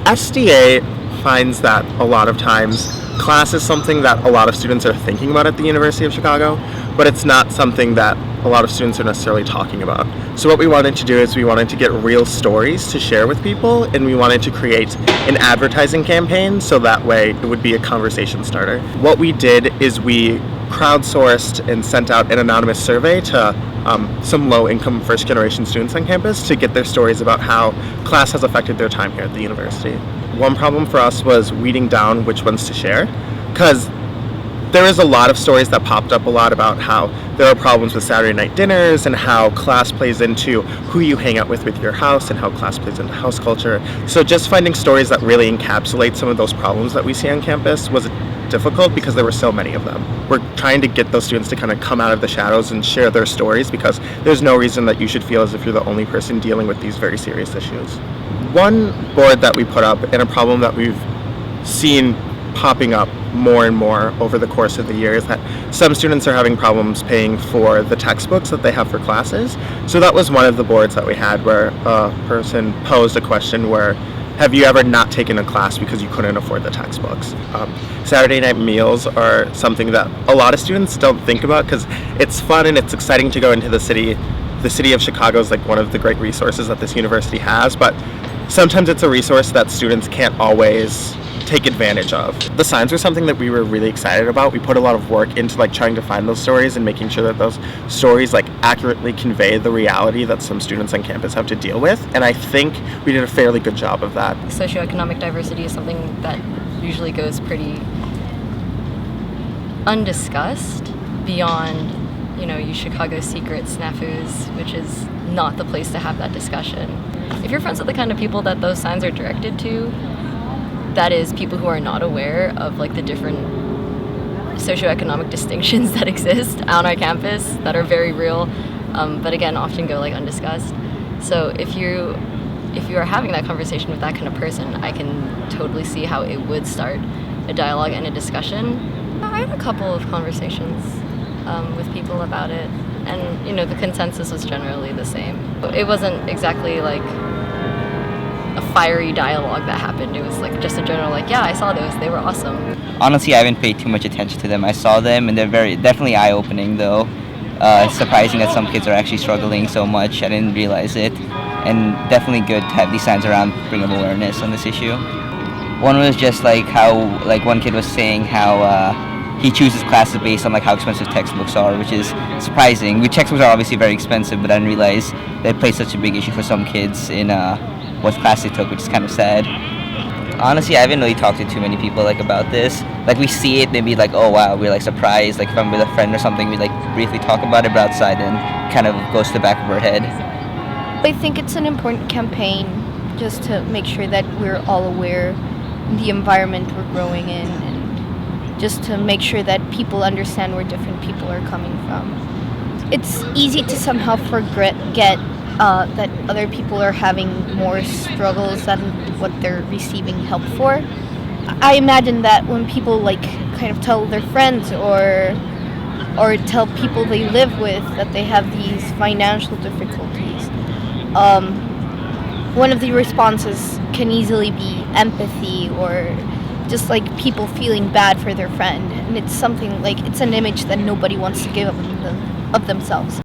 SDA finds that a lot of times class is something that a lot of students are thinking about at the University of Chicago, but it's not something that a lot of students are necessarily talking about. So what we wanted to do is we wanted to get real stories to share with people, and we wanted to create an advertising campaign so that way it would be a conversation starter. What we did is we crowdsourced and sent out an anonymous survey to some low-income first-generation students on campus to get their stories about how class has affected their time here at the university. One problem for us was weeding down which ones to share, because there is a lot of stories that popped up a lot about how there are problems with Saturday night dinners and how class plays into who you hang out with your house and how class plays into house culture. So just finding stories that really encapsulate some of those problems that we see on campus was difficult because there were so many of them. We're trying to get those students to kind of come out of the shadows and share their stories, because there's no reason that you should feel as if you're the only person dealing with these very serious issues. One board that we put up, and a problem that we've seen popping up more and more over the course of the year, is that some students are having problems paying for the textbooks that they have for classes. So that was one of the boards that we had, where a person posed a question where, have you ever not taken a class because you couldn't afford the textbooks? Saturday night meals are something that a lot of students don't think about, because it's fun and it's exciting to go into the city. The city of Chicago is like one of the great resources that this university has, but sometimes it's a resource that students can't always take advantage of. The signs were something that we were really excited about. We put a lot of work into trying to find those stories and making sure that those stories accurately convey the reality that some students on campus have to deal with, and I think we did a fairly good job of that. Socioeconomic diversity is something that usually goes pretty undiscussed beyond, you Chicago secret snafus, which is not the place to have that discussion. If you're friends with the kind of people that those signs are directed to, that is people who are not aware of the different socioeconomic distinctions that exist on our campus that are very real, but again often go undiscussed. So if you are having that conversation with that kind of person, I can totally see how it would start a dialogue and a discussion. I had a couple of conversations with people about it, and the consensus was generally the same. It wasn't exactly a fiery dialogue that happened. It was just a general yeah, I saw those, they were awesome. Honestly, I haven't paid too much attention to them. I saw them and they're definitely eye-opening though. It's surprising that some kids are actually struggling so much. I didn't realize it, and definitely good to have these signs around, bring up awareness on this issue. One was just how one kid was saying how he chooses classes based on how expensive textbooks are, which is surprising. Textbooks are obviously very expensive, but I didn't realize that it plays such a big issue for some kids in what class they took, which is kind of sad. Honestly, I haven't really talked to too many people about this. We see it, maybe oh wow, we're surprised. If I'm with a friend or something, we briefly talk about it, but outside then kind of goes to the back of our head. I think it's an important campaign just to make sure that we're all aware of the environment we're growing in, and just to make sure that people understand where different people are coming from. It's easy to somehow forget that other people are having more struggles than what they're receiving help for. I imagine that when people kind of tell their friends or tell people they live with that they have these financial difficulties, one of the responses can easily be empathy, or just people feeling bad for their friend, and it's something it's an image that nobody wants to give of themselves.